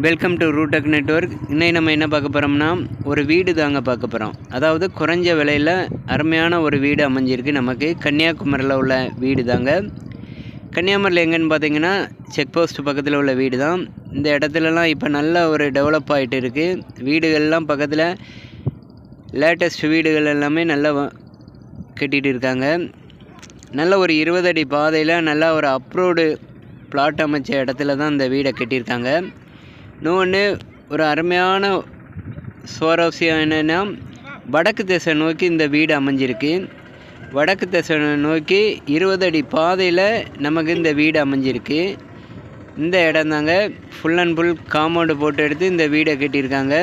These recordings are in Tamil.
Welcome to ரூடெக் network. இன்னைக்கு நம்ம என்ன பார்க்க போகிறோம்னா, ஒரு வீடு தாங்க பார்க்க போகிறோம். அதாவது குறைஞ்ச விலையில் அருமையான ஒரு வீடு அமைஞ்சிருக்கு நமக்கு. கன்னியாகுமரியில் உள்ள வீடு தாங்க. கன்னியாகுமரியில் எங்கன்னு பார்த்தீங்கன்னா, செக் போஸ்ட் பக்கத்தில் உள்ள வீடு தான். இந்த இடத்துலலாம் இப்போ நல்ல ஒரு டெவலப் ஆகிட்டு இருக்குது. வீடுகள்லாம் பக்கத்தில் லேட்டஸ்ட் வீடுகள் எல்லாமே நல்லா கட்டிகிட்டு இருக்காங்க. நல்ல ஒரு 20 அடி பாதையில் நல்லா ஒரு அப்ரோடு பிளாட் அமைச்ச இடத்துல தான் இந்த வீடை கட்டியிருக்காங்க. இன்னொன்று ஒரு அருமையான சுவாரஸ்யம் என்னென்னா, வடக்கு திசை நோக்கி இந்த வீடு அமைஞ்சிருக்கு. வடக்கு திசை நோக்கி 20 அடி பாதையில் நமக்கு இந்த வீடு அமைஞ்சிருக்கு. இந்த இடம் தாங்க ஃபுல் அண்ட் ஃபுல் காம்பவுண்டு போட்டு எடுத்து இந்த வீடை கட்டியிருக்காங்க.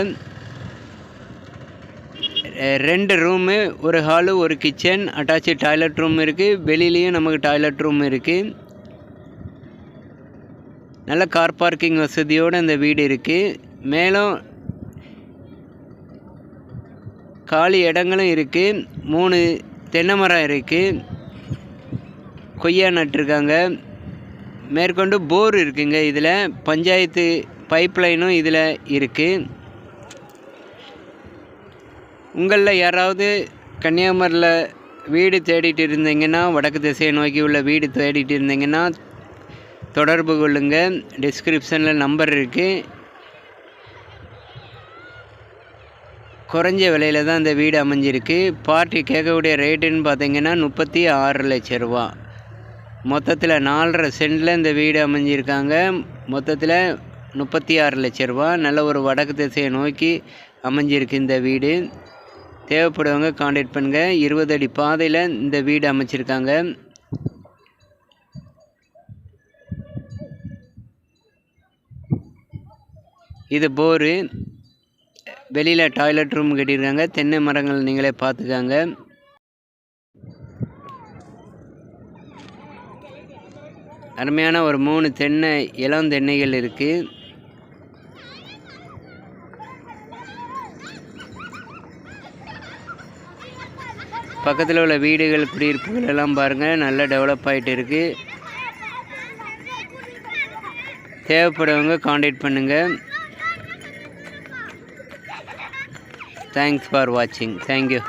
2 ரூமு, ஒரு ஹாலு, ஒரு கிச்சன், அட்டாச்சு டாய்லெட் ரூம் இருக்குது. வெளியிலையும் நமக்கு டாய்லெட் ரூம் இருக்குது. நல்ல கார் பார்க்கிங் வசதியோடு இந்த வீடு இருக்குது. மேலும் காலி இடங்களும் இருக்குது. 3 தென்னை மரம் இருக்குது. கொய்யா நட்டுருக்காங்க. மேற்கொண்டு போர் இருக்குங்க. இதில் பஞ்சாயத்து பைப் லைனும் இதில் இருக்குது. உங்களில் யாராவது கன்னியாகுமரியில் வீடு தேடிட்டு இருந்தீங்கன்னா, வடக்கு திசையை நோக்கி உள்ள வீடு தேடிட்டு இருந்தீங்கன்னா தொடர்பு கொள்ளுங்க. டிஸ்கிரிப்ஷனில் நம்பர் இருக்குது. குறைஞ்ச விலையில் தான் இந்த வீடு அமைஞ்சிருக்கு. பார்ட்டி கேட்கக்கூடிய ரேட்டுன்னு பார்த்தீங்கன்னா 36 லட்சம் ரூபா. மொத்தத்தில் 4.5 சென்டில் இந்த வீடு அமைஞ்சிருக்காங்க. மொத்தத்தில் 36 லட்சம் ரூபா. நல்ல ஒரு வடக்கு திசையை நோக்கி அமைஞ்சிருக்கு இந்த வீடு. தேவைப்படுவங்க கான்டாக்ட் பண்ணுங்கள். 20 அடி பாதையில் இந்த வீடு அமைச்சிருக்காங்க. இது போரு. வெளியில் டாய்லெட் ரூம் கட்டியிருக்காங்க. தென்னை மரங்கள் நீங்களே பார்த்துக்காங்க. அருமையான ஒரு 3 தென்னை இளம் தென்னைகள் இருக்குது. பக்கத்தில் உள்ள வீடுகள், குடியிருப்புகள் எல்லாம் பாருங்கள், நல்லா டெவலப் ஆகிட்டு இருக்குது. தேவைப்படுவங்க கான்டாக்ட் பண்ணுங்கள். Thanks for watching. Thank you.